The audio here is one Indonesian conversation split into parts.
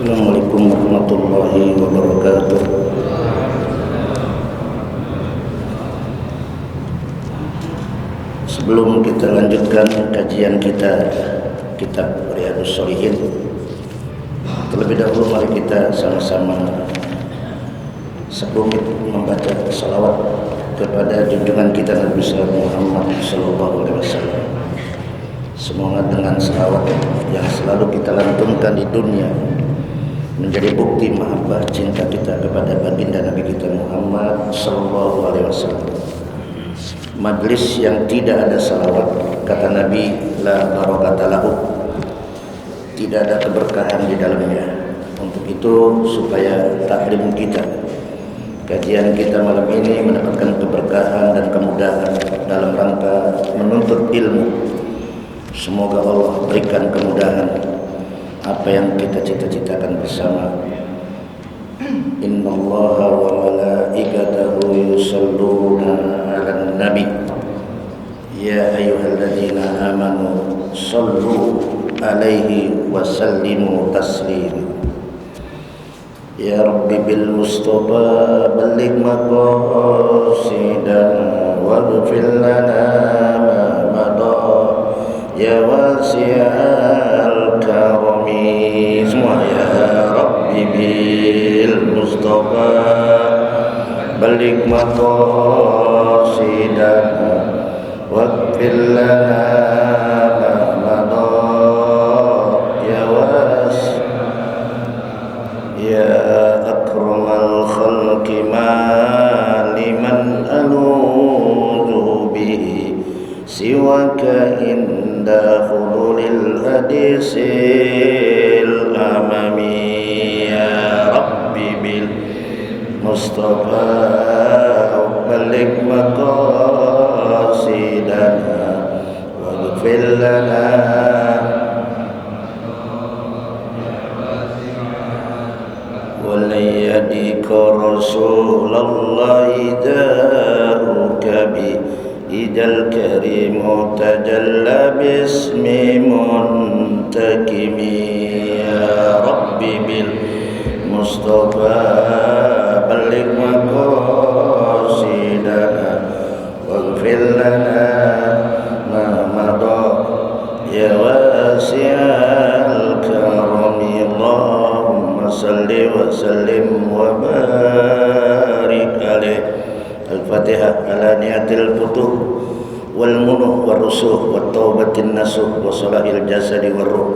Assalamualaikum warahmatullahi wabarakatuh. Sebelum kita lanjutkan kajian kita kitab Riyadhus Shalihin, terlebih dahulu mari kita sama-sama sedikit membaca salawat kepada junjungan kita Nabi Muhammad SAW. Semoga dengan salawat yang selalu kita lantunkan di dunia menjadi bukti mahabbah cinta kita kepada baginda Nabi kita Muhammad SAW. Majlis yang tidak ada salawat, kata Nabi, la barakata lahu, tidak ada keberkahan di dalamnya. Untuk itu supaya taklim kita, kajian kita malam ini mendapatkan keberkahan dan kemudahan dalam rangka menuntut ilmu. Semoga Allah berikan kemudahan apa yang kita cita-citakan bersama. Innallaha wa malaikatahu yusalluna 'alan nabi ya ayyuhalladzina amanu sallu 'alaihi wa sallimu taslima. Ya Rabbi bil Mustafa balligh maqasidana waghfir lana ma madha ya wasi'al karami. Semua ya Rabbi bil Mustafa balligh maqasidana waghfir lana ma madha ya ya akramal khalqi ma liman aludu bihi siwaka inda khululil hadisil amami. Ya Rabbi bil Mustafa balligh maqasidana waghfir lana walayadika Rasulallahi da'uka bi idal karimu tajalla bismi muntakimi. Ya Rabbi bil Mustafa balligh maqasidana waghfir lana ma madha ya wasi'al karami. Allahumma salli wa sallim wa barik alaih. Al-Fatihah ala niyatil futuh wal munuh wal rusuh wat taubatin nasuh wa salahil jasadi wal ruh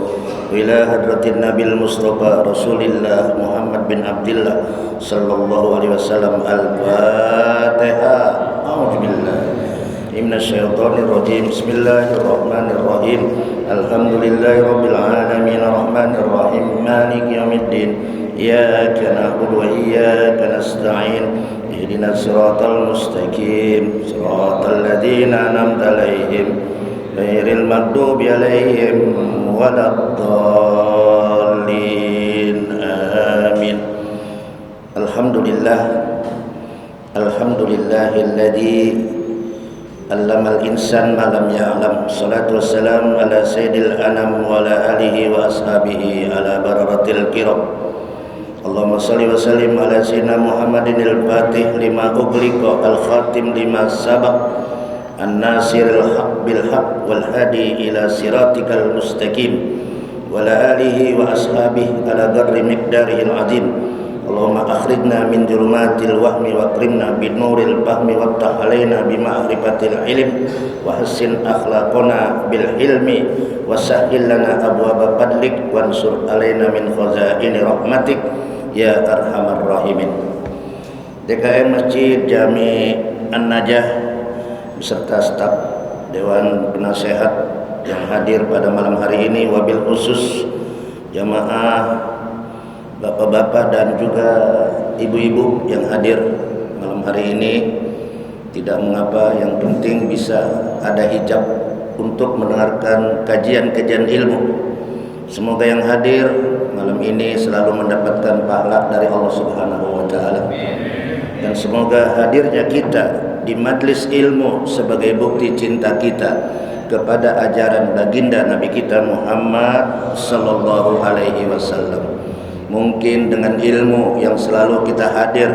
ila hadratin nabil mustafa rasulillah Muhammad bin Abdillah sallallahu alaihi wasallam. Al-Fatihah. A'udzubillahi minasyaitonir rajim. Bismillahirrahmanirrahim. Alhamdulillahi rabbil alamin arrahmanir rahim maliki yaumiddin. Iyyaka na'budu wa iyyaka nasta'in. Ihdinas siratal mustaqim siratal ladzina an'amta 'alaihim ghairil maghdubi 'alaihim waladdallin. Amin. Alhamdulillahilladzi 'allamal insan ma lam ya'lam. Shalatu wassalam ala sayyidil anam wa ala alihi wa ashabihi ala bararatil kiram. Allahumma salli wa sallim ala sayyidina Muhammadin al-Fatih lima ughliqa al-khatim lima sabaq an-nasiril haq bil haq wal hadi ila siratikal mustaqim wa ala alihi wa ashabihi ala qadri miqdarihil azim. Allahumma akhrijna min julumatil wahmi wa akrimna bin nuril fahmi waftah alaina bi ma'rifatil ilm wa hassin akhlaqana bil hilmi wa sahhil lana abwaaba fadlik wansur alaina min khazaini rahmatik ya arhamar rahimin. DKM Masjid Jami An-Najah beserta staf Dewan Penasehat yang hadir pada malam hari ini, wabil khusus jamaah bapak-bapak dan juga ibu-ibu yang hadir malam hari ini. Tidak mengapa, yang penting bisa ada hijab untuk mendengarkan kajian-kajian ilmu. Semoga yang hadir malam ini selalu mendapatkan pahala dari Allah Subhanahu wa taala. Dan semoga hadirnya kita di majlis ilmu sebagai bukti cinta kita kepada ajaran baginda Nabi kita Muhammad sallallahu alaihi wasallam. Mungkin dengan ilmu yang selalu kita hadir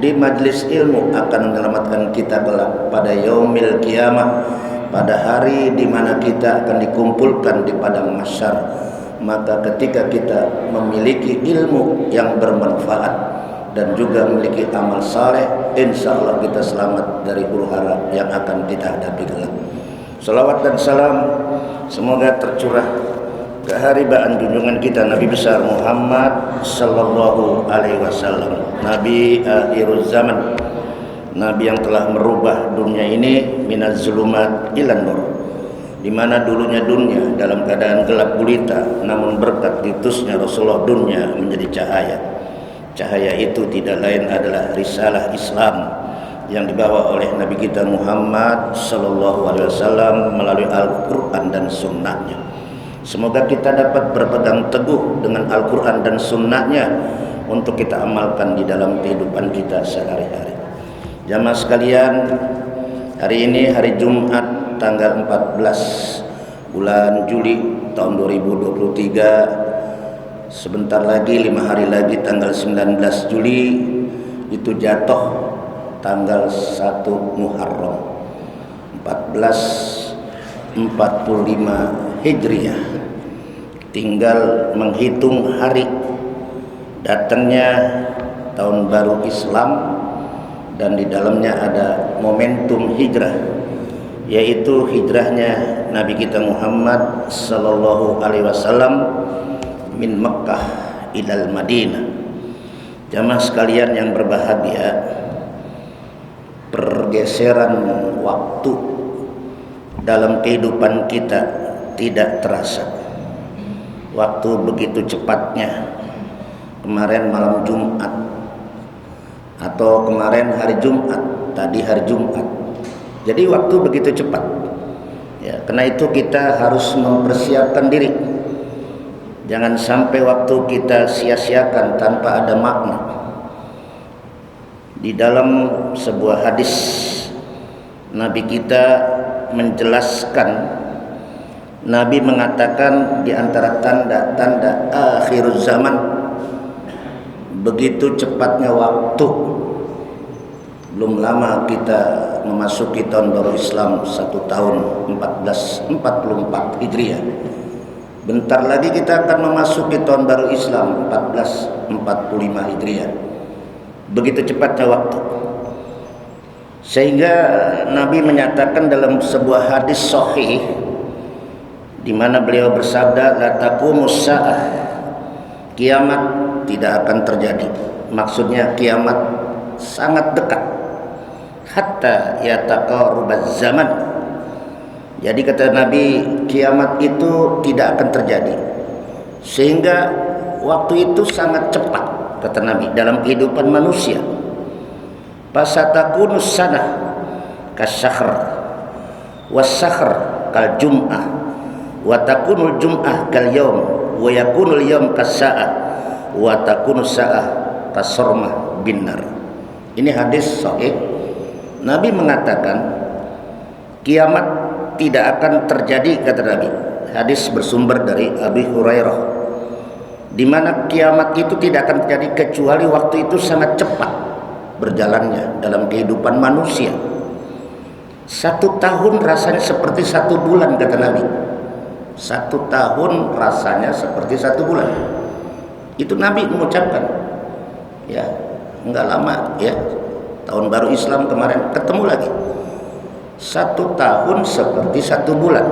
di majlis ilmu akan menyelamatkan kita kelak pada yaumil kiamah, pada hari di mana kita akan dikumpulkan di padang mahsyar. Maka ketika kita memiliki ilmu yang bermanfaat dan juga memiliki amal saleh, insya Allah kita selamat dari huru-hara yang akan kita hadapi kelak. Salawat dan salam semoga tercurah keharibaan junjungan kita Nabi besar Muhammad sallallahu alaihi wasallam, Nabi akhiruz zaman, Nabi yang telah merubah dunia ini minaz zulumat ilan nur, di mana dulunya dunia dalam keadaan gelap gulita, namun berkat diutusnya Rasulullah dunia menjadi cahaya. Cahaya itu tidak lain adalah risalah Islam yang dibawa oleh Nabi kita Muhammad sallallahu alaihi wasallam melalui Al-Qur'an dan sunnahnya. Semoga kita dapat berpegang teguh dengan Al-Quran dan sunnahnya untuk kita amalkan di dalam kehidupan kita sehari-hari. Jamaah sekalian, hari ini hari Jumat tanggal 14 bulan Juli tahun 2023. Sebentar lagi, 5 hari lagi tanggal 19 Juli itu jatuh tanggal 1 Muharram 1445 Hijriah. Tinggal menghitung hari datangnya tahun baru Islam, dan di dalamnya ada momentum hijrah, yaitu hijrahnya Nabi kita Muhammad sallallahu alaihi wasallam min Makkah ilal Madinah. Jamaah sekalian yang berbahagia, pergeseran waktu dalam kehidupan kita tidak terasa. Waktu begitu cepatnya. Kemarin malam Jumat, atau kemarin hari Jumat, tadi hari Jumat. Jadi waktu begitu cepat. Ya, karena itu kita harus mempersiapkan diri. Jangan sampai waktu kita sia-siakan tanpa ada makna. Di dalam sebuah hadis Nabi kita menjelaskan, Nabi mengatakan di antara tanda-tanda akhir zaman, begitu cepatnya waktu. Belum lama kita memasuki tahun baru Islam 1 tahun 1444 Hijriah. Bentar lagi kita akan memasuki tahun baru Islam 1445 Hijriah. Begitu cepatnya waktu. Sehingga Nabi menyatakan dalam sebuah hadis sahih, di mana beliau bersabda, la taqumus saah, kiamat tidak akan terjadi. Maksudnya kiamat sangat dekat. Hatta yataqarrubaz zaman. Jadi kata Nabi, kiamat itu tidak akan terjadi sehingga waktu itu sangat cepat, kata Nabi, dalam kehidupan manusia. Fasatakunus sanah kasyahr wasyahr kal jum'ah wa takunul jum'ah kal yaum wa yakunul yaum kas-sa'ah wa takunus sa'ah kasormah binar. Ini hadis sahih. Nabi mengatakan kiamat tidak akan terjadi, kata Nabi. Hadis bersumber dari Abi Hurairah, di mana kiamat itu tidak akan terjadi kecuali waktu itu sangat cepat berjalannya dalam kehidupan manusia. 1 tahun rasanya seperti 1 bulan, kata Nabi. 1 tahun rasanya seperti 1 bulan. Itu Nabi mengucapkan. Ya, enggak lama ya. Tahun baru Islam kemarin ketemu lagi. 1 tahun seperti 1 bulan.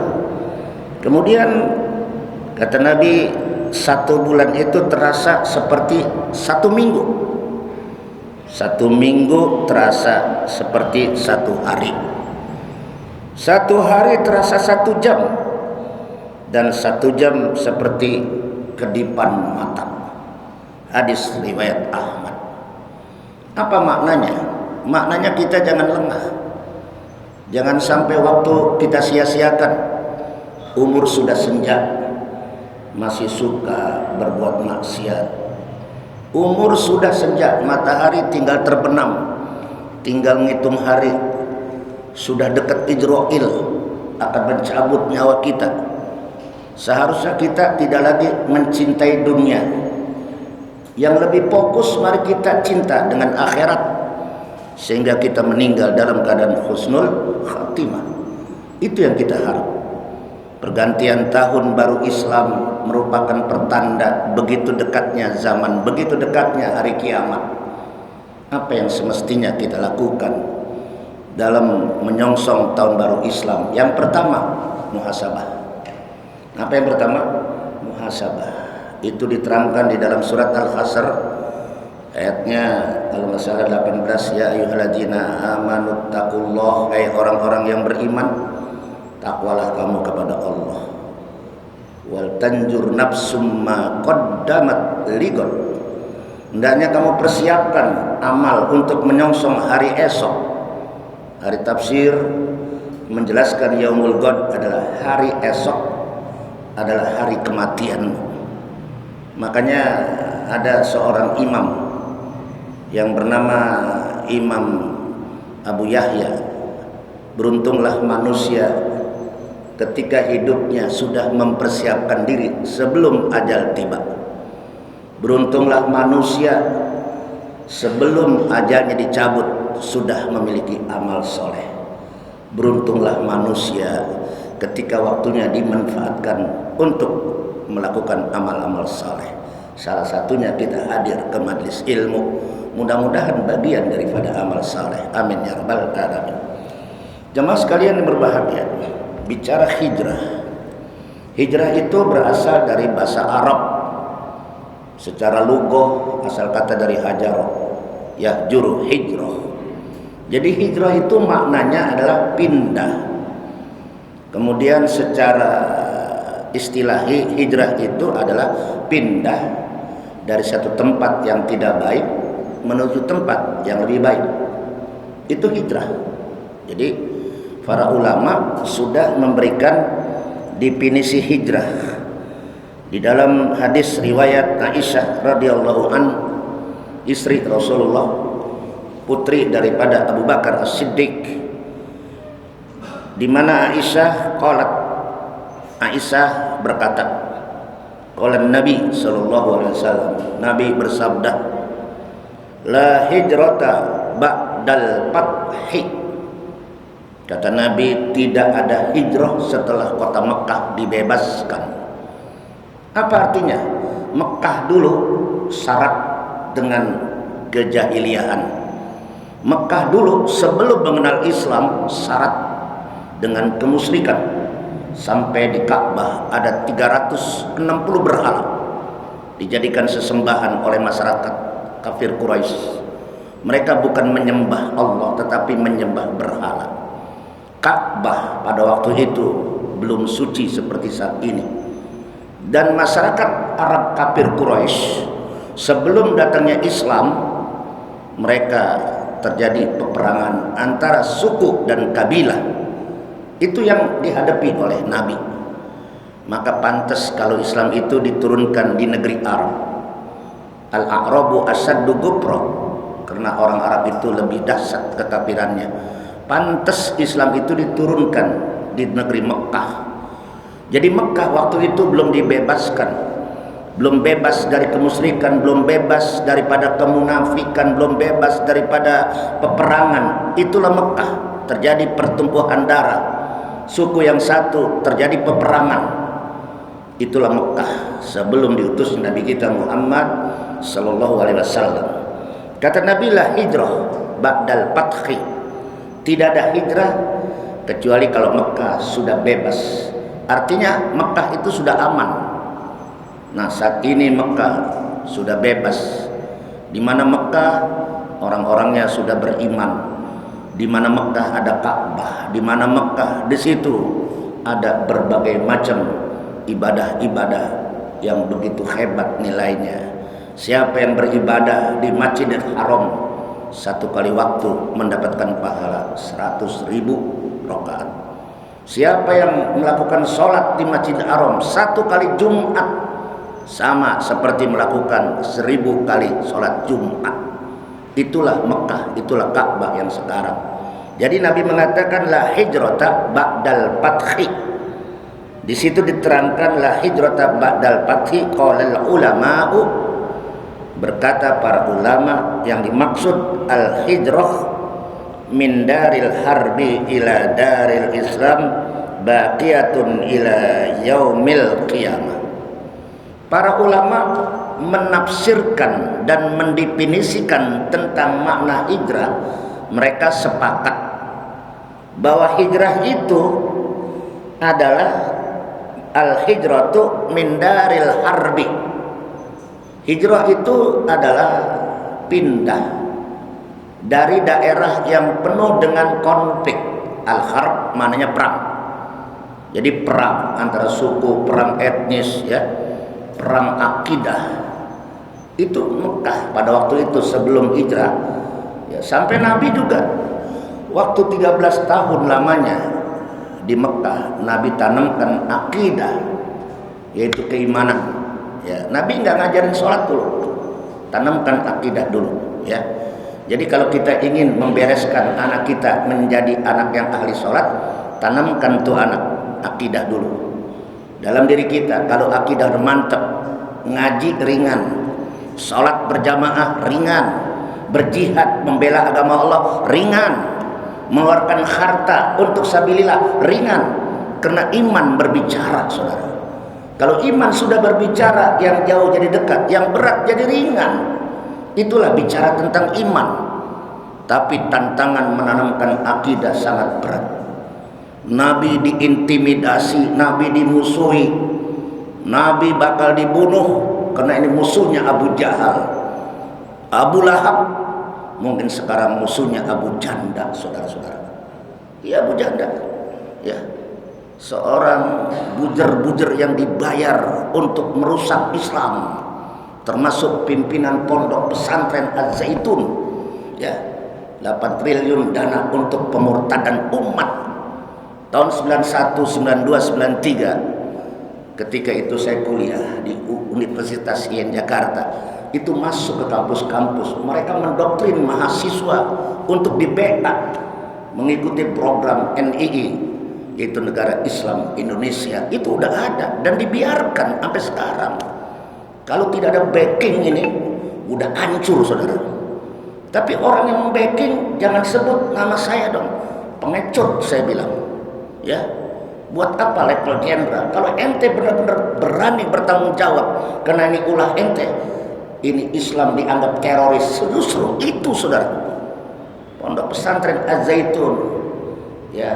Kemudian kata Nabi, 1 bulan itu terasa seperti 1 minggu. 1 minggu terasa seperti 1 hari. 1 hari terasa 1 jam. Dan 1 jam seperti kedipan mata. Hadis riwayat Ahmad. Apa maknanya? Maknanya kita jangan lengah. Jangan sampai waktu kita sia-siakan. Umur sudah senja, masih suka berbuat maksiat. Umur sudah senja, matahari tinggal terbenam, tinggal ngitung hari. Sudah dekat Ijroil, akan mencabut nyawa kita. Seharusnya kita tidak lagi mencintai dunia, Yang lebih fokus, mari kita cinta dengan akhirat sehingga kita meninggal dalam keadaan husnul khatimah. Itu yang kita harap. Pergantian tahun baru Islam merupakan pertanda begitu dekatnya zaman, begitu dekatnya hari kiamat. Apa yang semestinya kita lakukan dalam menyongsong tahun baru Islam? Yang pertama, muhasabah. Apa yang pertama? Muhasabah. Itu diterangkan di dalam surat Al-Hasr, ayatnya kalau nggak salah 18, ya ayyuhalladzina amanu taqullah, hai orang-orang yang beriman, takwalah kamu kepada Allah. Wal tanjur nafsum ma qaddamat lighad, hendaknya kamu persiapkan amal untuk menyongsong hari esok. Hari tafsir menjelaskan yaumul ghad adalah hari esok, adalah hari kematian. Makanya ada seorang imam yang bernama Imam Abu Yahya. Beruntunglah manusia ketika hidupnya sudah mempersiapkan diri sebelum ajal tiba. Beruntunglah manusia sebelum ajalnya dicabut sudah memiliki amal soleh. Beruntunglah manusia ketika waktunya dimanfaatkan untuk melakukan amal-amal saleh. Salah satunya kita hadir ke majlis ilmu. Mudah-mudahan bagian daripada amal saleh. Amin ya rabbal alamin. Jemaah sekalian yang berbahagia, bicara hijrah. Hijrah itu berasal dari bahasa Arab. Secara lugah asal kata dari hajar, yahjuru hijrah. Jadi hijrah itu maknanya adalah pindah. Kemudian secara istilahi, hijrah itu adalah pindah dari satu tempat yang tidak baik menuju tempat yang lebih baik. Itu hijrah. Jadi para ulama sudah memberikan definisi hijrah. Di dalam hadis riwayat Aisyah radhiyallahu an, istri Rasulullah, putri daripada Abu Bakar As-Siddiq, di mana Aisyah berkata, qala Nabi sallallahu alaihi wasallam, Nabi bersabda, la hijrata ba'dal fathi. Kata Nabi, tidak ada hijrah setelah kota Mekah dibebaskan. Apa artinya? Mekah dulu syarat dengan kejahiliaan. Mekah dulu sebelum mengenal Islam syarat dengan kemusyrikan. Sampai di Ka'bah ada 360 berhala dijadikan sesembahan oleh masyarakat kafir Quraisy. Mereka bukan menyembah Allah tetapi menyembah berhala. Ka'bah pada waktu itu belum suci seperti saat ini. Dan masyarakat Arab kafir Quraisy sebelum datangnya Islam, mereka terjadi peperangan antara suku dan kabilah. Itu yang dihadapi oleh Nabi. Maka pantas kalau Islam itu diturunkan di negeri Arab. Al-A'rabu asaddu gubra, karena orang Arab itu lebih dahsyat kekafirannya. Pantas Islam itu diturunkan di negeri Mekah. Jadi Mekah waktu itu belum dibebaskan, belum bebas dari kemusyrikan, belum bebas daripada kemunafikan, belum bebas daripada peperangan. Itulah Mekah, terjadi pertumpahan darah. Suku yang satu terjadi peperangan. Itulah Mekah sebelum diutus Nabi kita Muhammad sallallahu alaihi wasallam. Kata Nabi, la hijrah ba'dal fathi. Tidak ada hijrah kecuali kalau Mekah sudah bebas. Artinya Mekah itu sudah aman. Nah, saat ini Mekah sudah bebas. Di mana Mekah orang-orangnya sudah beriman. Di mana Mekah ada Ka'bah, di mana Mekah di situ ada berbagai macam ibadah-ibadah yang begitu hebat nilainya. Siapa yang beribadah di Masjidil Haram satu kali waktu mendapatkan pahala 100.000 rakaat. Siapa yang melakukan sholat di Masjidil Haram satu kali Jumat sama seperti melakukan 1000 kali sholat Jumat. Itulah Mekah, itulah Ka'bah yang sekarang. Jadi Nabi mengatakan la hijrata ba'dal fathi. Di situ diterangkan la hijrata ba'dal fathi, qala ulama'u Berkata para ulama, yang dimaksud al-hijrah min daril harbi ila daril Islam baqiyatun ila yaumil qiyamah. Para ulama menafsirkan dan mendefinisikan tentang makna hijrah. Mereka sepakat bahwa hijrah itu adalah al-hijratu min daril harbi. Hijrah itu adalah pindah dari daerah yang penuh dengan konflik. Al-harb maknanya perang. Jadi perang antara suku, perang etnis, ya, perang akidah. Itu Mekah pada waktu itu sebelum hijrah. Ya, sampai Nabi juga waktu 13 tahun lamanya di Mekah, Nabi tanamkan akidah, yaitu keimanan. Ya, Nabi nggak ngajarin sholat dulu, tanamkan akidah dulu. Ya, jadi kalau kita ingin membereskan anak kita menjadi anak yang ahli sholat, tanamkan tuh anak akidah dulu dalam diri kita. Kalau akidah mantap, ngaji ringan, sholat berjamaah ringan, berjihad membela agama Allah ringan, mengeluarkan harta untuk sabilillah ringan, karena iman berbicara, saudara. Kalau iman sudah berbicara, yang jauh jadi dekat, yang berat jadi ringan. Itulah bicara tentang iman. Tapi tantangan menanamkan akidah sangat berat. Nabi diintimidasi, Nabi dimusuhi, Nabi bakal dibunuh karena ini musuhnya Abu Jahal, Abu Lahab. Mungkin sekarang musuhnya Abu Janda, saudara-saudara. Iya, Abu Janda, ya, seorang bujer-bujer yang dibayar untuk merusak Islam, termasuk pimpinan pondok pesantren Az-Zaitun, ya, 8 triliun dana untuk pemurtadan umat tahun 91, 92, 93. Ketika itu saya kuliah di Universitas IAIN Jakarta. Itu masuk ke kampus-kampus, mereka mendoktrin mahasiswa untuk di-backup mengikuti program NII, yaitu Negara Islam Indonesia. Itu udah ada dan dibiarkan sampai sekarang. Kalau tidak ada backing ini, udah hancur, saudara. Tapi orang yang backing jangan sebut nama saya dong, pengecut saya bilang. Ya, buat apa level jenderal? Kalau ente benar-benar berani bertanggung jawab, karena ini ulah ente, ini Islam dianggap teroris. Justru itu, saudara. Pondok pesantren Az-Zaitun, ya,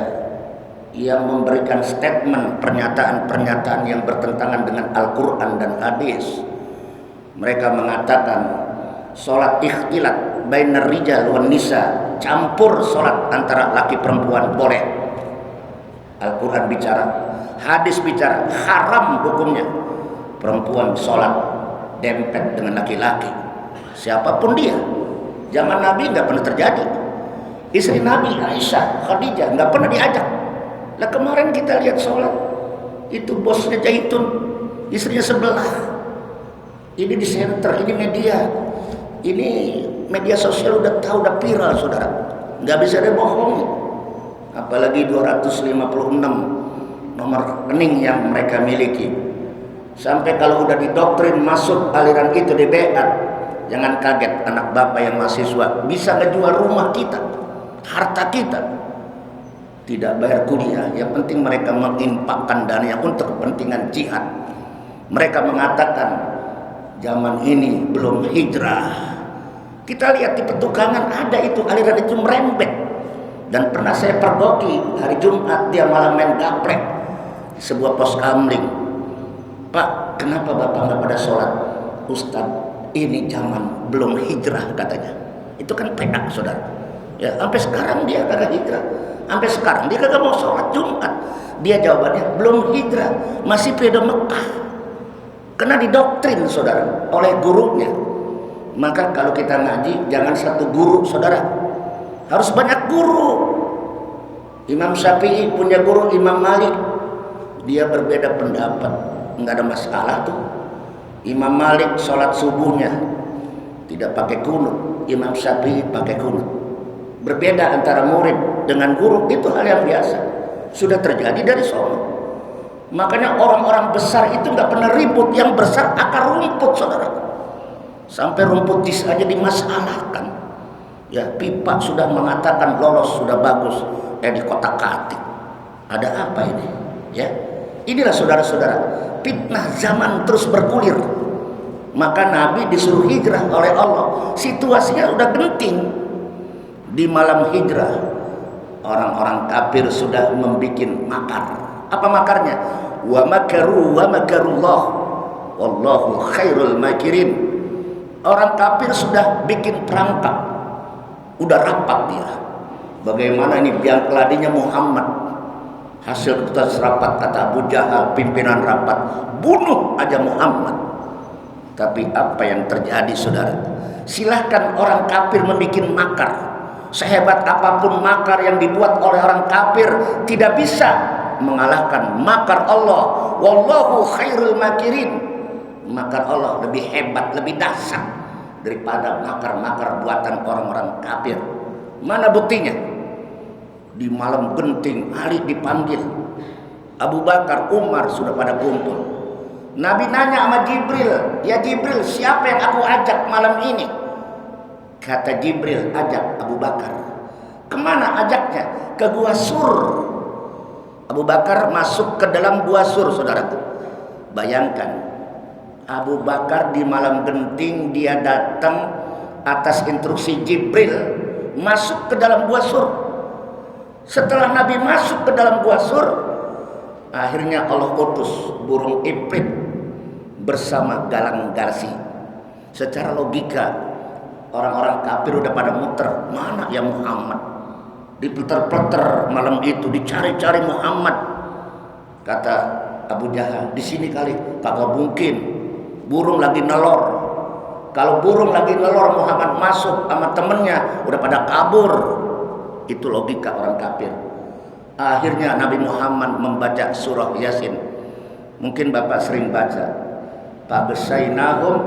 yang memberikan statement, pernyataan-pernyataan yang bertentangan dengan Al-Quran dan hadis. Mereka mengatakan sholat ikhtilat bainar rijal wan nisa, campur sholat antara laki perempuan boleh. Al-Quran bicara, hadis bicara, haram hukumnya perempuan sholat dempet dengan laki-laki, siapapun dia. Zaman Nabi nggak pernah terjadi. Istri Nabi Aisyah, Khadijah nggak pernah diajak. Lah kemarin kita lihat sholat itu bosnya Zaitun, istrinya sebelah. Ini di center, ini media sosial udah tahu, udah viral, saudara. Nggak bisa dibohongi. Apalagi 256 nomor rekening yang mereka miliki. Sampai kalau udah didoktrin masuk aliran itu di BA, jangan kaget anak bapak yang mahasiswa bisa ngejual rumah kita, harta kita, tidak bayar kuliah. Yang penting mereka menginfakkan dananya untuk kepentingan jihad. Mereka mengatakan zaman ini belum hijrah. Kita lihat di Petukangan ada itu, aliran itu merembet. Dan pernah saya pergoki hari Jumat, dia malah main gaplek di sebuah pos kamling. Pak, kenapa bapak nggak pada sholat? Ustadz, ini zaman belum hijrah katanya. Itu kan penak, saudara. Ya, sampai sekarang dia kagak hijrah. Sampai sekarang dia kagak mau sholat Jumat. Dia jawabannya belum hijrah, masih pedo Mekah. Kena didoktrin, saudara, oleh gurunya. Maka kalau kita ngaji jangan satu guru, saudara, harus banyak guru. Imam Syafi'i punya guru Imam Malik, dia berbeda pendapat, nggak ada masalah tuh. Imam Malik sholat subuhnya tidak pakai kunut, Imam Syafi'i pakai kunut. Berbeda antara murid dengan guru, itu hal yang biasa, sudah terjadi dari sono. Makanya orang-orang besar itu nggak pernah ribut, yang besar akar rumput, saudara. Sampai rumput jis aja dimasalahkan. Ya, pipa sudah mengatakan lolos, sudah bagus, di kotak-katik. Ada apa ini? Ya, inilah saudara-saudara, fitnah zaman terus bergulir. Maka Nabi disuruh hijrah oleh Allah. Situasinya udah genting. Di malam hijrah, orang-orang kafir sudah membuat makar. Apa makarnya? Wa makaru wa makarullah wallahu khairul makirin. Orang kafir sudah bikin perangkap, udah rapat dia. Bagaimana ini biang keladinya Muhammad? Hasil keputusan rapat, kata Abu Jahal, pimpinan rapat, bunuh aja Muhammad. Tapi apa yang terjadi, saudara? Silahkan orang kafir membuat makar. Sehebat apapun makar yang dibuat oleh orang kafir, tidak bisa mengalahkan makar Allah. Wallahu khairul makirin. Makar Allah lebih hebat, lebih dahsyat daripada makar-makar buatan orang-orang kafir. Mana buktinya? Di malam genting, Ali dipanggil, Abu Bakar, Umar sudah pada kumpul. Nabi nanya sama Jibril, ya Jibril, siapa yang aku ajak malam ini? Kata Jibril, ajak Abu Bakar. Kemana ajaknya? Ke Gua Sur. Abu Bakar masuk ke dalam Gua Sur, saudaraku. Bayangkan, Abu Bakar di malam genting dia datang atas instruksi Jibril masuk ke dalam Gua Sur. Setelah Nabi masuk ke dalam Gua Sur, akhirnya Allah utus burung Ifrit bersama galang garsi. Secara logika, orang-orang kafir udah pada muter, mana ya Muhammad? Diputer-puter malam itu, dicari-cari Muhammad. Kata Abu Jahal, di sini kali. Kagak mungkin, burung lagi nelor. Kalau burung lagi nelor, Muhammad masuk sama temennya, udah pada kabur. Itu logika orang kafir. Akhirnya Nabi Muhammad membaca surah Yasin. Mungkin Bapak sering baca. Faghshaynahum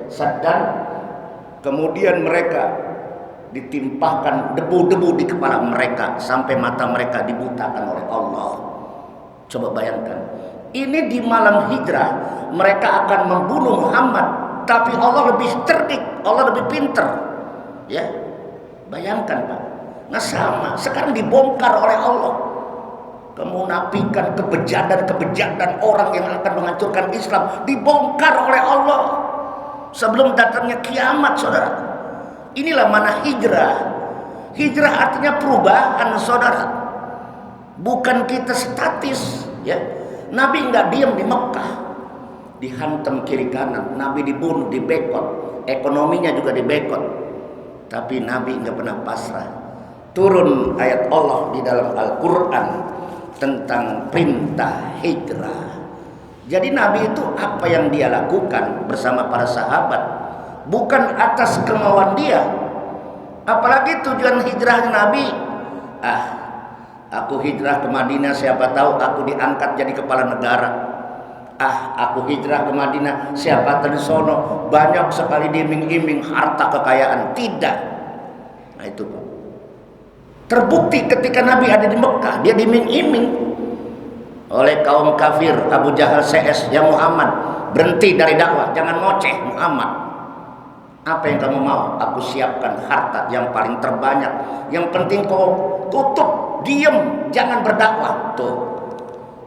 saddan. Kemudian mereka ditimpahkan debu-debu di kepala mereka sampai mata mereka dibutakan oleh Allah. Coba bayangkan, ini di malam hijrah mereka akan membunuh Muhammad, tapi Allah lebih cerdik, Allah lebih pinter. Ya, bayangkan Pak. Nah sama, sekarang dibongkar oleh Allah kemunafikan, kebejatan orang yang akan menghancurkan Islam, dibongkar oleh Allah sebelum datangnya kiamat, saudara. Inilah mana hijrah. Hijrah artinya perubahan, saudara. Bukan kita statis, ya. Nabi nggak diam di Mekah, dihantam kiri kanan, Nabi dibunuh, dibekot, ekonominya juga dibekot, tapi Nabi nggak pernah pasrah. Turun ayat Allah di dalam Al-Quran tentang perintah hijrah. Jadi Nabi itu apa yang dia lakukan bersama para sahabat bukan atas kemauan dia. Apalagi tujuan hijrahnya Nabi, aku hijrah ke Madinah, siapa tahu aku diangkat jadi kepala negara. Aku hijrah ke Madinah, siapa tahu di sono banyak sekali diiming-iming harta kekayaan. Tidak. Nah itu Pak. Terbukti ketika Nabi ada di Mekah, dia diming-iming oleh kaum kafir. Abu Jahal CS, ya Muhammad, berhenti dari dakwah, jangan ngoceh Muhammad. Apa yang kamu mau? Aku siapkan harta yang paling terbanyak. Yang penting kau tutup, diem, jangan berdakwah. Tuh.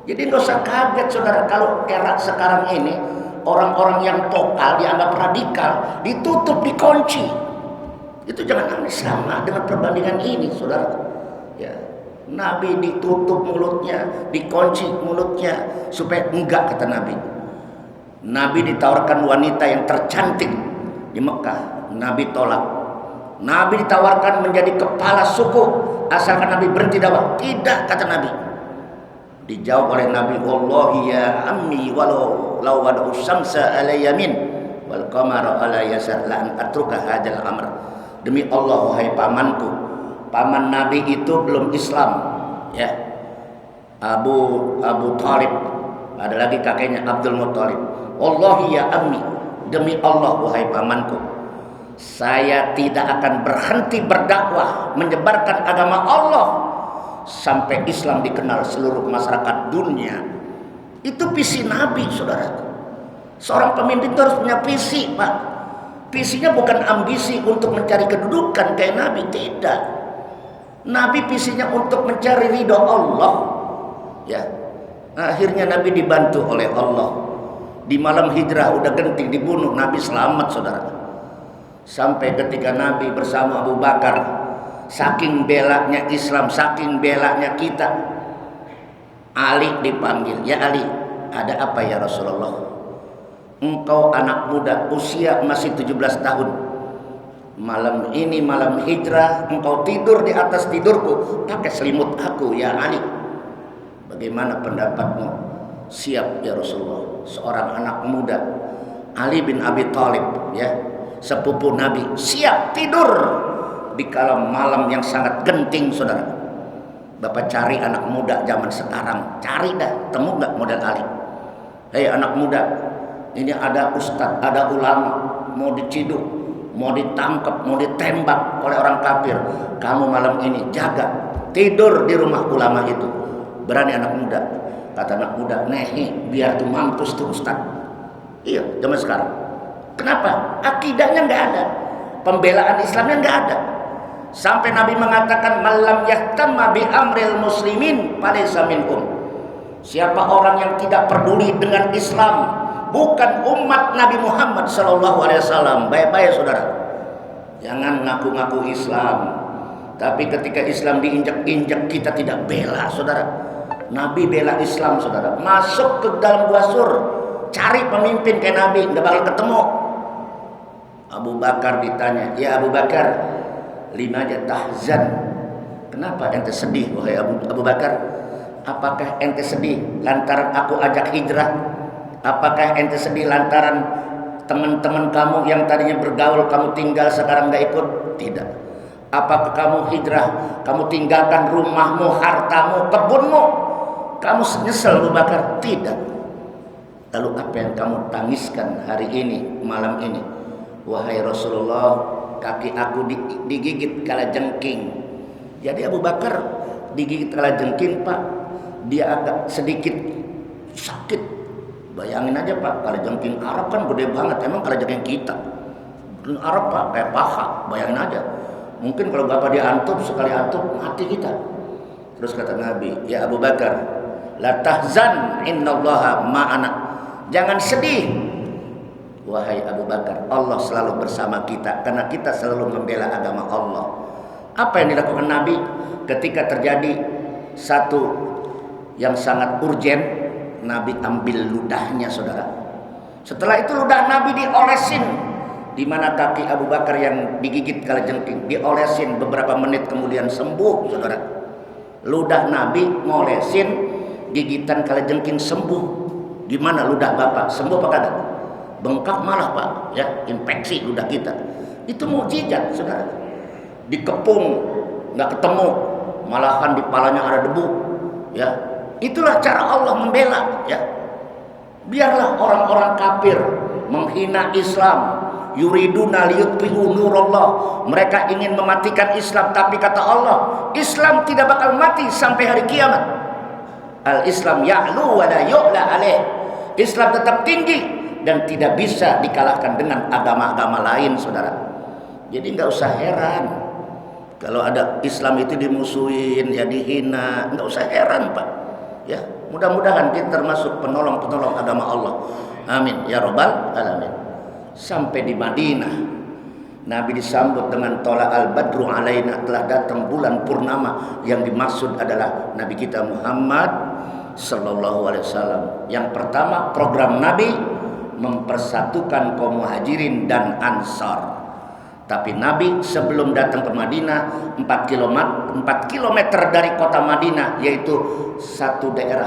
Jadi nggak usah kaget, saudara, kalau era sekarang ini orang-orang yang vokal dianggap radikal, ditutup, dikunci. Itu jangan aneh, sama dengan perbandingan ini, saudara. Ya, Nabi ditutup mulutnya, dikunci mulutnya supaya enggak, kata Nabi. Nabi ditawarkan wanita yang tercantik di Mekah, Nabi tolak. Nabi ditawarkan menjadi kepala suku asalkan Nabi berhenti dakwah. Tidak, kata Nabi. Dijawab oleh Nabi, wallahi ya ammi walau law wada'u syamsa ala yamin wal qamara ala yasar la an atruka hadzal amr. Demi Allah, wahai pamanku, paman Nabi itu belum Islam, ya. Abu Thalib, ada lagi kakeknya Abdul Muthalib. Wallahi ya ammi, demi Allah wahai pamanku, saya tidak akan berhenti berdakwah menyebarkan agama Allah sampai Islam dikenal seluruh masyarakat dunia. Itu visi Nabi, saudara. Seorang pemimpin itu harus punya visi, Pak. Visinya bukan ambisi untuk mencari kedudukan kayak Nabi, tidak. Nabi visinya untuk mencari ridho Allah. Ya, akhirnya Nabi dibantu oleh Allah. Di malam hijrah udah genting dibunuh, Nabi selamat saudara. Sampai ketika Nabi bersama Abu Bakar, saking belanya Islam, saking belanya kita, Ali dipanggil, ya Ali, ada apa ya Rasulullah? Engkau anak muda, usia masih 17 tahun. Malam ini malam hijrah, engkau tidur di atas tidurku, pakai selimut aku ya Ali. Bagaimana pendapatmu? Siap ya Rasulullah. Seorang anak muda, Ali bin Abi Thalib, ya, sepupu Nabi, siap tidur di kala malam yang sangat genting saudara. Bapak cari anak muda zaman sekarang, cari dah, temu nggak model Ali? Hei anak muda, ini ada ustadz, ada ulama, mau diciduk, mau ditangkap, mau ditembak oleh orang kafir. Kamu malam ini jaga, tidur di rumah ulama itu. Berani anak muda? Kata anak muda, nehi, biar tuh mampus tuh ustadz. Iya, zaman sekarang. Kenapa? Akidahnya nggak ada, pembelaan Islamnya nggak ada. Sampai Nabi mengatakan, malam yahtamma bi amril muslimin falaysa minhum. Siapa orang yang tidak peduli dengan Islam, bukan umat Nabi Muhammad SAW. Baik-baik saudara, jangan ngaku-ngaku Islam, tapi ketika Islam diinjak-injak kita tidak bela saudara. Nabi bela Islam saudara, masuk ke dalam gua Sur, cari pemimpin kayak Nabi, nggak bakal ketemu. Abu Bakar ditanya, ya Abu Bakar, lima aja tahzan, kenapa ente sedih wahai Abu Bakar? Apakah ente sedih lantaran aku ajak hijrah? Apakah ente sedih lantaran teman-teman kamu yang tadinya bergaul kamu tinggal sekarang nggak ikut? Tidak. Apakah kamu hijrah, kamu tinggalkan rumahmu, hartamu, kebunmu, kamu nyesel Abu Bakar? Tidak. Lalu apa yang kamu tangiskan hari ini, malam ini? Wahai Rasulullah, kaki aku digigit kala jengking. Jadi Abu Bakar digigit kala jengking Pak, dia agak sedikit sakit. Bayangin aja Pak, kala jengking Arab kan gede banget, emang kala jengking kita Arab Pak kayak paha, bayangin aja. Mungkin kalau Bapak diantup, sekali antup mati kita. Terus kata Nabi, ya Abu Bakar, la tahzan innallaha ma'ana. Jangan sedih wahai Abu Bakar, Allah selalu bersama kita, karena kita selalu membela agama Allah. Apa yang dilakukan Nabi ketika terjadi satu yang sangat urgen? Nabi ambil ludahnya saudara. Setelah itu ludah Nabi diolesin, di mana kaki Abu Bakar yang digigit kalajengking diolesin, beberapa menit kemudian sembuh saudara. Ludah Nabi ngolesin, gigitan kalajengking sembuh. Gimana ludah Bapak? Sembuh apa kagak? Bengkak malah Pak, ya, infeksi ludah kita. Itu mukjizat saudara. Dikepung nggak ketemu, malahan di palanya ada debu, ya. Itulah cara Allah membela, ya. Biarlah orang-orang kafir menghina Islam, yuriduna liyutfi'u nurallah, mereka ingin mematikan Islam, tapi kata Allah, Islam tidak bakal mati sampai hari kiamat. Al-Islam ya'lu wa la yu'la alaih. Islam tetap tinggi dan tidak bisa dikalahkan dengan agama-agama lain saudara. Jadi nggak usah heran kalau ada Islam itu dimusuhin, ya dihina, nggak usah heran Pak. Ya, mudah-mudahan kita termasuk penolong-penolong agama Allah. Amin ya robbal alamin. Sampai di Madinah, Nabi disambut dengan tola al-badru alaina, telah datang bulan purnama. Yang dimaksud adalah Nabi kita Muhammad sallallahu alaihi wasallam. Yang pertama, program Nabi mempersatukan kaum muhajirin dan ansar. Tapi Nabi sebelum datang ke Madinah, 4 kilometer dari kota Madinah, yaitu satu daerah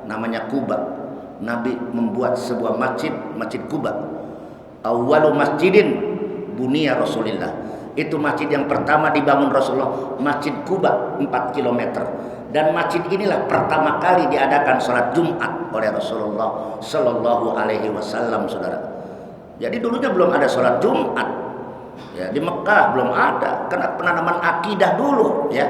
namanya Kuba, Nabi membuat sebuah masjid, Masjid Kuba. Awwalu masjidin bunia Rasulillah. Itu masjid yang pertama dibangun Rasulullah, Masjid Kuba, 4 kilometer. Dan masjid inilah pertama kali diadakan sholat Jumat oleh Rasulullah Sallallahu Alaihi Wasallam saudara. Jadi dulunya belum ada sholat Jumat. Ya, di Mekah belum ada, karena penanaman akidah dulu, ya.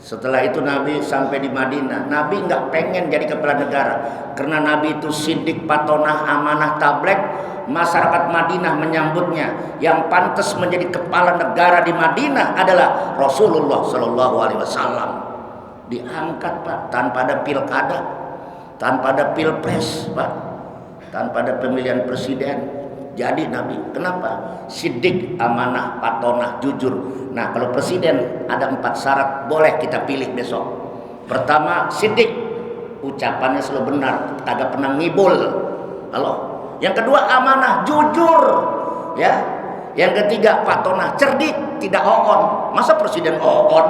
Setelah itu Nabi sampai di Madinah. Nabi nggak pengen jadi kepala negara, karena Nabi itu sidik, patonah, amanah, tablek, masyarakat Madinah menyambutnya. Yang pantas menjadi kepala negara di Madinah adalah Rasulullah Shallallahu Alaihi Wasallam. Diangkat Pak, tanpa ada pilkada, tanpa ada pilpres Pak, tanpa ada pemilihan presiden. Jadi Nabi, kenapa? Siddiq, amanah, patonah, jujur. Nah kalau presiden ada 4 syarat, boleh kita pilih besok. Pertama, Siddiq, ucapannya selalu benar, kagak pernah ngibul. Halo. Yang kedua, amanah, jujur. Ya. Yang ketiga, patonah, cerdik, tidak oon. Masa presiden oon?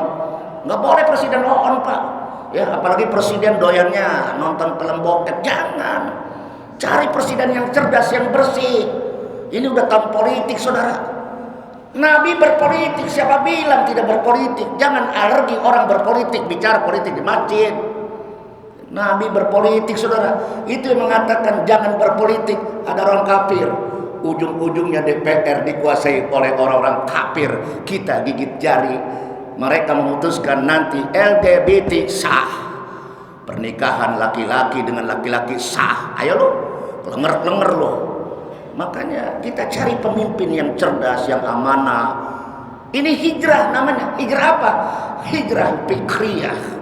Nggak boleh presiden oon Pak. Ya, apalagi presiden doyannya nonton film bokep. Jangan. Cari presiden yang cerdas, yang bersih. Ini udah tahun politik saudara. Nabi berpolitik, siapa bilang tidak berpolitik? Jangan alergi orang berpolitik, bicara politik di masjid. Nabi berpolitik saudara. Itu yang mengatakan jangan berpolitik. Ada orang kafir, ujung-ujungnya DPR dikuasai oleh orang-orang kafir. Kita gigit jari. Mereka memutuskan nanti LGBT sah. Pernikahan laki-laki dengan laki-laki sah. Ayo lo, lenger-lenger lo. Makanya kita cari pemimpin yang cerdas, yang amanah. Ini hijrah namanya. Hijrah apa? Hijrah fikriyah.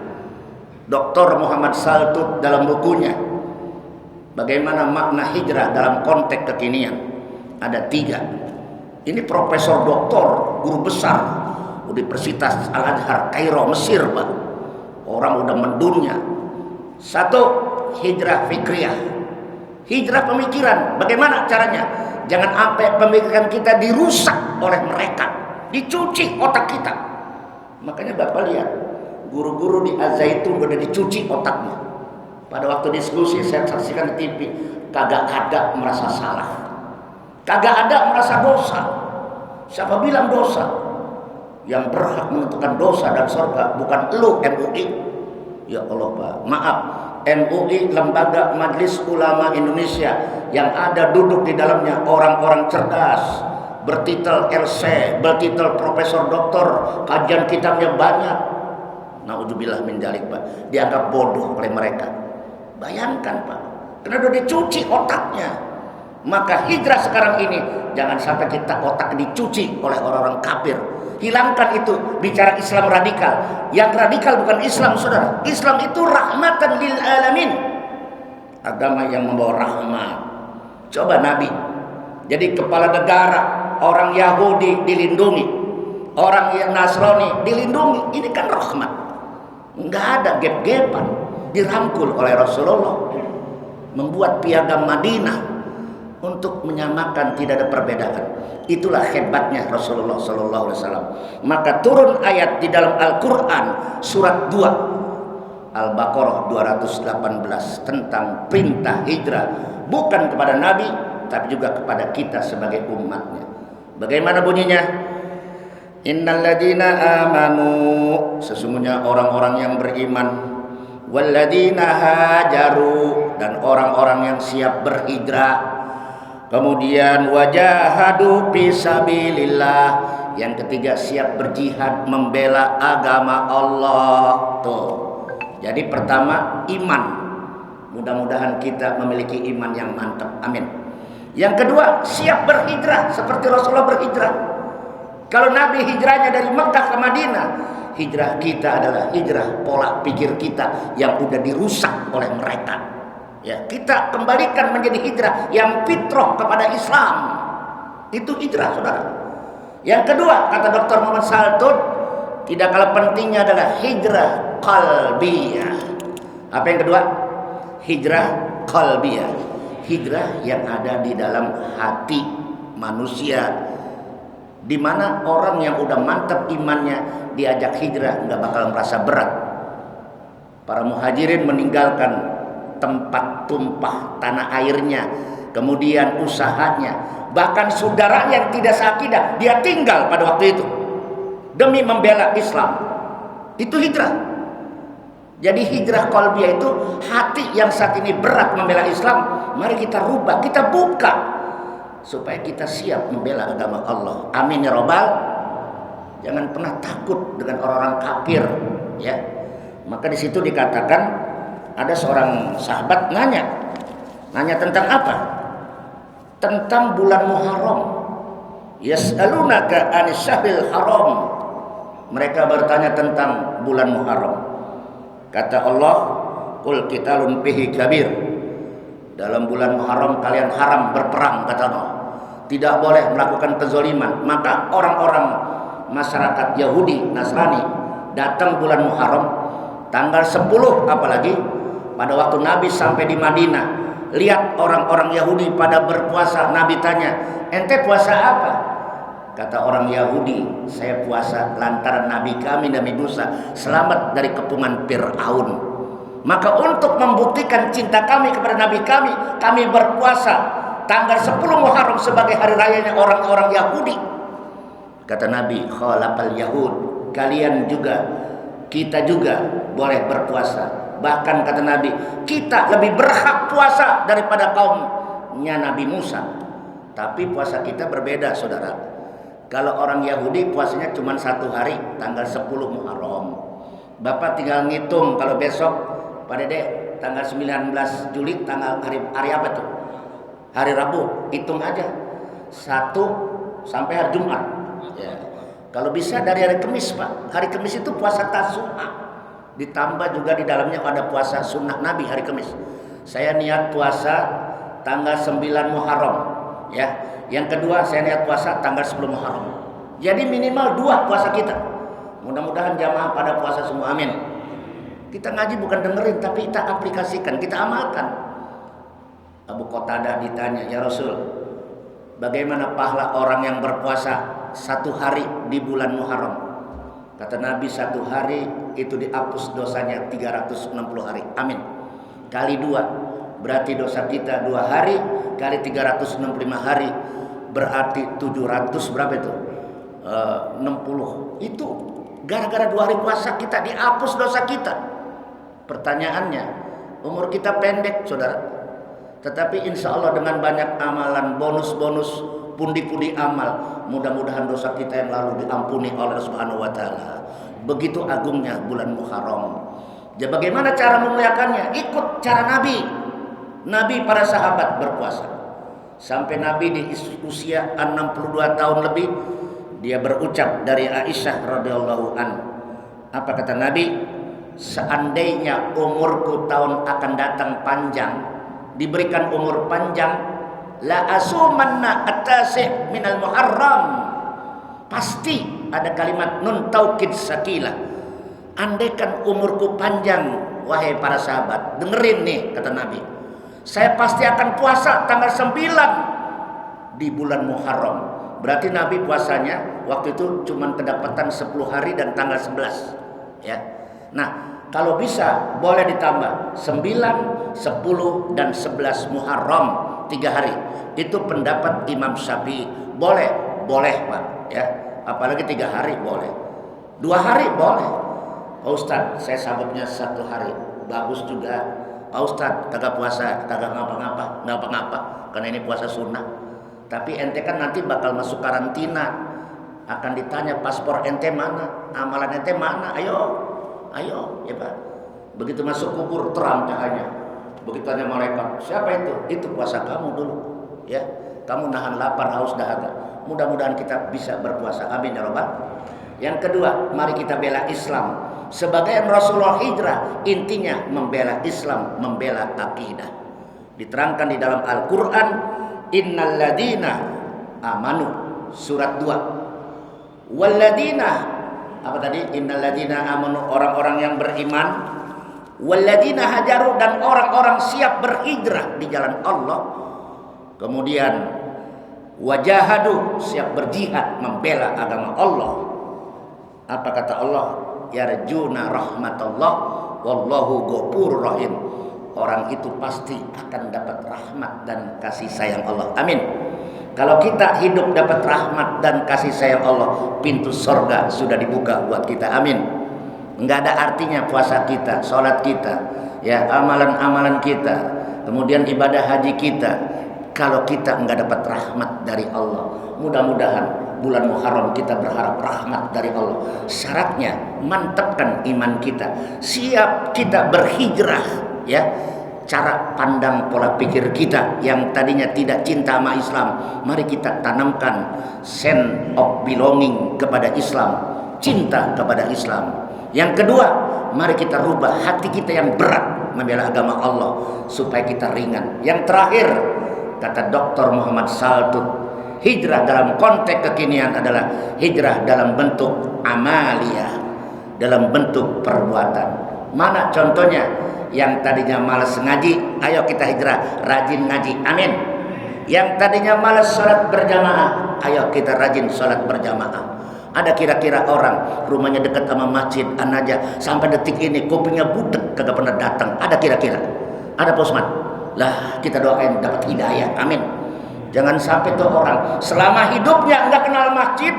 Dr. Muhammad Saltut dalam bukunya bagaimana makna hijrah dalam konteks kekinian, ada 3. Ini profesor doktor, guru besar Universitas Al-Azhar Kairo, Mesir Pak. Orang udah mendunia. 1, hijrah fikriyah. Hijrah pemikiran. Bagaimana caranya? Jangan sampai pemikiran kita dirusak oleh mereka, dicuci otak kita. Makanya Bapak lihat guru-guru di Az-Zaitun udah dicuci otaknya. Pada waktu diskusi saya saksikan di TV, kagak ada merasa salah, kagak ada merasa dosa. Siapa bilang dosa? Yang berhak menentukan dosa dan surga bukan lu MUI. Ya Allah Pak, maaf, MUI, Lembaga Majelis Ulama Indonesia, yang ada duduk di dalamnya orang-orang cerdas, bertitel LC, bertitel profesor doktor, kajian kitabnya banyak. Naudzubillah min dzalik Pak, dianggap bodoh oleh mereka. Bayangkan Pak, karena udah dicuci otaknya. Maka hijrah sekarang ini jangan sampai kita otak dicuci oleh orang-orang kafir. Hilangkan itu, bicara Islam radikal. Yang radikal bukan Islam saudara. Islam itu rahmatan lil alamin, agama yang membawa rahmat. Coba Nabi jadi kepala negara, orang Yahudi dilindungi, orang yang Nasrani dilindungi. Ini kan rahmat. Nggak ada gap-gapan, dirangkul oleh Rasulullah, membuat piagam Madinah untuk menyamakan, tidak ada perbedaan. Itulah hebatnya Rasulullah Sallallahu Alaihi Wasallam. Maka turun ayat di dalam Al-Quran surat 2 Al-Baqarah 218 tentang perintah hijrah, bukan kepada Nabi tapi juga kepada kita sebagai umatnya. Bagaimana bunyinya? Innalladzina amanu, sesungguhnya orang-orang yang beriman, walladzina hajaru, dan orang-orang yang siap berhijrah. Kemudian wajahadu fisabilillah, yang ketiga siap berjihad membela agama Allah. Tuh. Jadi pertama iman. Mudah-mudahan kita memiliki iman yang mantap. Amin. Yang kedua siap berhijrah seperti Rasulullah berhijrah. Kalau Nabi hijrahnya dari Mekah ke Madinah, hijrah kita adalah hijrah pola pikir kita yang udah dirusak oleh mereka. Ya, kita kembalikan menjadi hijrah yang fitrah kepada Islam. Itu hijrah saudara. Yang kedua kata Dr. Muhammad Saltut, tidak kalah pentingnya adalah hijrah qalbiyah. Apa yang kedua? Hijrah qalbiyah. Hijrah yang ada di dalam hati manusia, di mana orang yang udah mantap imannya diajak hijrah nggak bakal merasa berat. Para muhajirin meninggalkan tempat tumpah tanah airnya, kemudian usahanya, bahkan saudaranya yang tidak seakidah dia tinggal pada waktu itu demi membela Islam. Itu hijrah. Jadi hijrah qalbiyah itu hati yang saat ini berat membela Islam, mari kita rubah, kita buka supaya kita siap membela agama Allah. Amin ya robbal. Jangan pernah takut dengan orang-orang kafir, ya. Maka di situ dikatakan ada seorang sahabat nanya tentang apa? tentang bulan Muharram. Yas'alunaka 'anis syahril haram. Mereka bertanya tentang bulan Muharram. Kata Allah, qul qitalun fihi kabir. Dalam bulan Muharram kalian haram berperang, kata Allah. Tidak boleh melakukan kezaliman. Maka orang-orang masyarakat Yahudi, Nasrani datang bulan Muharram tanggal 10 apalagi pada waktu Nabi sampai di Madinah. Lihat orang-orang Yahudi pada berpuasa. Nabi tanya, ente puasa apa? Kata orang Yahudi, saya puasa lantaran Nabi kami, Nabi Musa, selamat dari kepungan Fir'aun. Maka untuk membuktikan cinta kami kepada Nabi kami berpuasa tanggal 10 Muharram sebagai hari rayanya orang-orang Yahudi. Kata Nabi, khalaqal Yahud, kalian juga, kita juga boleh berpuasa. Bahkan kata Nabi, kita lebih berhak puasa daripada kaumnya Nabi Musa. Tapi puasa kita berbeda, saudara. Kalau orang Yahudi puasanya cuma 1 hari, tanggal 10 Muharram. Bapak tinggal ngitung kalau besok, Pak Dede, tanggal 19 Juli, tanggal hari apa tuh? Hari Rabu, hitung aja. 1 sampai hari Jumat. Ya. Kalau bisa dari hari Kamis, Pak. Hari Kamis itu puasa Tasu'a. Ditambah juga di dalamnya ada puasa sunnah Nabi hari Kamis. Saya niat puasa tanggal 9 Muharram, ya. Yang kedua saya niat puasa tanggal 10 Muharram. Jadi minimal 2 puasa kita. Mudah-mudahan jamaah pada puasa semua, amin. Kita ngaji bukan dengerin, tapi kita aplikasikan, kita amalkan. Abu Qatadah ditanya, ya Rasul, bagaimana pahala orang yang berpuasa 1 hari di bulan Muharram? Kata Nabi, 1 hari itu dihapus dosanya 360 hari. Amin. Kali 2, berarti dosa kita 2 hari kali 365 hari berarti 700 berapa itu? 60. Itu gara-gara 2 hari puasa kita dihapus dosa kita. Pertanyaannya, umur kita pendek, saudara. Tetapi insya Allah dengan banyak amalan, bonus-bonus, pundi-pundi amal, mudah-mudahan dosa kita yang lalu diampuni oleh Subhanahu wa taala. Begitu agungnya bulan Muharram. Ya, bagaimana cara memuliakannya? Ikut cara Nabi. Nabi para sahabat berpuasa. Sampai Nabi di usia 62 tahun lebih, dia berucap dari Aisyah radhiyallahu an. Apa kata Nabi? Seandainya umurku tahun akan datang panjang, diberikan umur panjang, la asumanna at-tasi' minal Muharram. Pasti ada kalimat nun taukid sakilah. Andaikan umurku panjang, wahai para sahabat, dengerin nih kata Nabi, saya pasti akan puasa tanggal 9 di bulan Muharram. Berarti Nabi puasanya waktu itu cuma kedapatan 10 hari dan tanggal 11, ya. Nah, kalau bisa boleh ditambah 9, 10 dan 11 Muharram, 3 hari. Itu pendapat Imam Syafi'i. Boleh Pak, ya. Apalagi 3 hari boleh. 2 hari boleh. Pak Ustadz, saya sababnya 1 hari. Bagus juga. Pak Ustadz, kagak puasa, kagak ngapa-ngapa, karena ini puasa sunnah. Tapi ente kan nanti bakal masuk karantina. Akan ditanya paspor ente mana, amalan ente mana. Ayo, ya Pak. Begitu masuk kubur terang cahayanya. Begitu tanya malaikat, siapa itu? Itu puasa kamu dulu, ya. Kamu nahan lapar, haus, dahaga. Mudah-mudahan kita bisa berpuasa. Amin ya Rabbal. Yang kedua, mari kita bela Islam. Sebagai Rasulullah hijrah, intinya membela Islam, membela akidah. Diterangkan di dalam Al-Quran, innal ladina amanu, surat 2. Walladina, apa tadi? Innal ladina amanu, orang-orang yang beriman. Walladina hajaru, dan orang-orang siap berhijrah di jalan Allah. Kemudian wajahadu, siap berjihad membela agama Allah. Apa kata Allah? Yarjuna rahmatullah wallahu ghafurur rahim. Orang itu pasti akan dapat rahmat dan kasih sayang Allah. Amin. Kalau kita hidup dapat rahmat dan kasih sayang Allah, pintu surga sudah dibuka buat kita. Amin. Enggak ada artinya puasa kita, sholat kita, ya, amalan-amalan kita, kemudian ibadah haji kita, kalau kita enggak dapat rahmat dari Allah. Mudah-mudahan bulan Muharram kita berharap rahmat dari Allah. Syaratnya mantapkan iman kita, siap kita berhijrah, ya. cara pandang pola pikir kita yang tadinya tidak cinta sama Islam, mari kita tanamkan sense of belonging kepada Islam, cinta kepada Islam. Yang kedua, mari kita rubah hati kita yang berat membela agama Allah supaya kita ringan. Yang terakhir, kata Dr. Muhammad Saltut, hijrah dalam konteks kekinian adalah hijrah dalam bentuk amalia, dalam bentuk perbuatan. Mana contohnya? Yang tadinya malas ngaji, ayo kita hijrah, rajin ngaji, amin. Yang tadinya malas sholat berjamaah, ayo kita rajin sholat berjamaah. Ada kira-kira orang rumahnya dekat sama masjid An-Najah, sampai detik ini kopinya budek kagak pernah datang. Ada kira-kira? Ada Pak Usman? Lah kita doain dapat hidayah, amin. Jangan sampai tuh orang selama hidupnya nggak kenal masjid,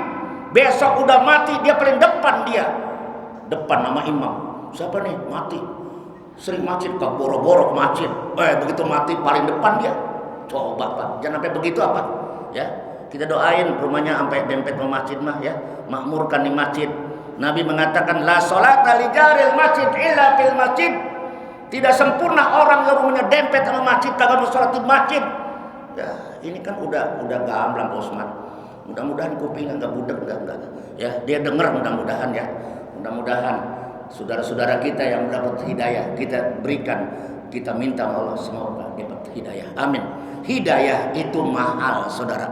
besok udah mati dia paling depan, dia depan nama imam. Siapa nih mati? Sering masjid, kak boro-boro ke masjid. Begitu mati paling depan dia. Coba Pak, jangan sampai begitu apa? Ya, kita doain rumahnya sampai dempet ke masjid mah ya, makmurkan di masjid. Nabi mengatakan la sholata li jaril masjid illa fil masjid. Tidak sempurna orang yang rumahnya dempet sama masjid kagak mau sholat di masjid. Ya, ini kan udah gamblang Pak Usman. Mudah-mudahan kupingnya enggak budek enggak. Ya, dia dengar mudah-mudahan ya. Mudah-mudahan saudara-saudara kita yang mendapat hidayah kita berikan, kita minta Allah semoga dapat hidayah, amin. Hidayah itu mahal saudara,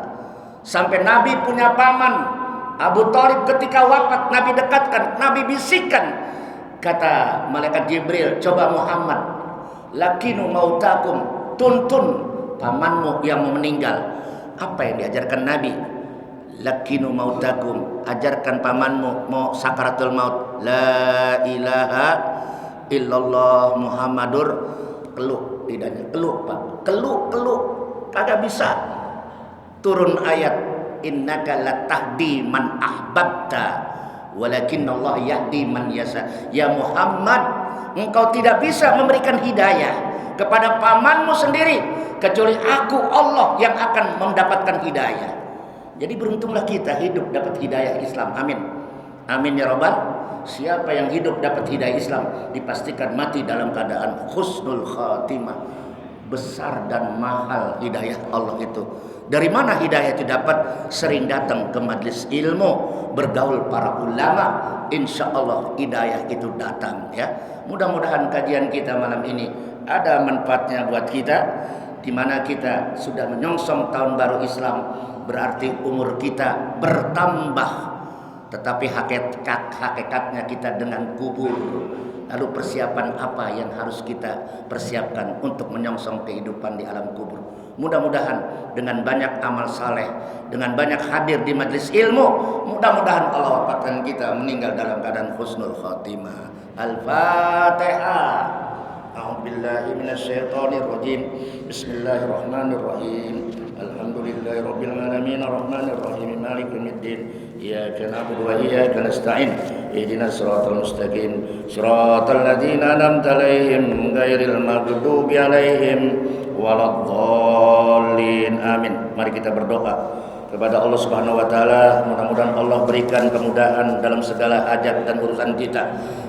sampai Nabi punya paman Abu Thalib ketika wafat, Nabi dekatkan, Nabi bisikkan, kata malaikat Jibril, coba Muhammad, lakinu mautakum, tuntun pamanmu yang mau meninggal. Apa yang diajarkan Nabi? Lakinu mautakum, ajarkan pamanmu mau sakaratul maut, la ilaha illallah Muhammadur, keluk lidahnya, keluk Pak, keluk kagak bisa. Turun ayat innaka latahdi man ahbabta walakinallah yahdi man yasha. Ya Muhammad, engkau tidak bisa memberikan hidayah kepada pamanmu sendiri kecuali aku Allah yang akan mendapatkan hidayah. Jadi beruntunglah kita hidup dapat hidayah Islam, amin. Amin ya rabbal. Siapa yang hidup dapat hidayah Islam dipastikan mati dalam keadaan husnul khatimah. Besar dan mahal hidayah Allah itu. Dari mana hidayah itu dapat? Sering datang ke majlis ilmu, bergaul para ulama, insya Allah hidayah itu datang ya. Mudah-mudahan kajian kita malam ini ada manfaatnya buat kita, di mana kita sudah menyongsong tahun baru Islam, berarti umur kita bertambah, tetapi hakikatnya kita dengan kubur. Lalu persiapan apa yang harus kita persiapkan untuk menyongsong kehidupan di alam kubur? Mudah-mudahan dengan banyak amal saleh, dengan banyak hadir di majlis ilmu, mudah-mudahan Allah wafatkan kita meninggal dalam keadaan husnul khatimah. Al-Fatihah. A'udzubillahi minasyaitonirrajim. Bismillahirrahmanirrahim. Alhamdulillahirabbil alamin arrahmanir rahim maliki yaumiddin. Iyyaka na'budu wa iyyaka nasta'in. Ihdinas siratal mustaqim. Siratal ladzina an'amta 'alaihim ghairil maghdubi 'alaihim waladdallin. Amin. Mari kita berdoa kepada Allah Subhanahu wa taala, mudah-mudahan Allah berikan kemudahan dalam segala hajat dan urusan kita.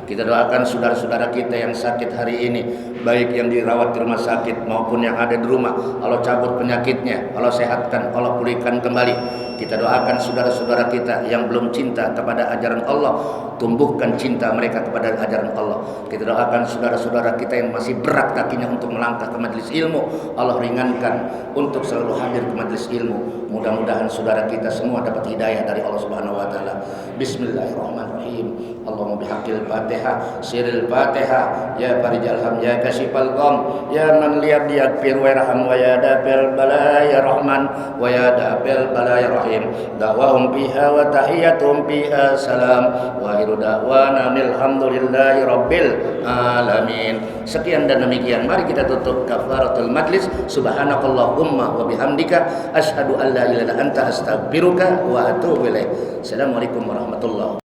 Kita doakan saudara-saudara kita yang sakit hari ini, baik yang dirawat di rumah sakit maupun yang ada di rumah, Allah cabut penyakitnya, Allah sehatkan, Allah pulihkan kembali. Kita doakan saudara-saudara kita yang belum cinta kepada ajaran Allah, tumbuhkan cinta mereka kepada ajaran Allah. Kita doakan saudara-saudara kita yang masih berat kakinya untuk melangkah ke majelis ilmu, Allah ringankan untuk selalu hadir ke majelis ilmu. Mudah-mudahan saudara kita semua dapat hidayah dari Allah Subhanahu wa taala. Bismillahirrahmanirrahim. Allahumma bihaqqil Fatihah, sirril Fatihah, ya farijal ham, ya kasifal gham, ya man liyad yaghfir wa yarham, wa ya dafil bala ya rahman, wa ya dafil bala ya rahim. Da'wahum fiha wa tahiyyatuhum fiha salam, wa akhiru da'wana alhamdulillahi rabbil alamin. Sekian dan demikian, mari kita tutup kafaratul majlis. Subhanakallahumma wa bihamdika asyhadu an la ilaha illa anta astaghfiruka wa atubu ilaik. Assalamualaikum warahmatullahi wabarakatuh.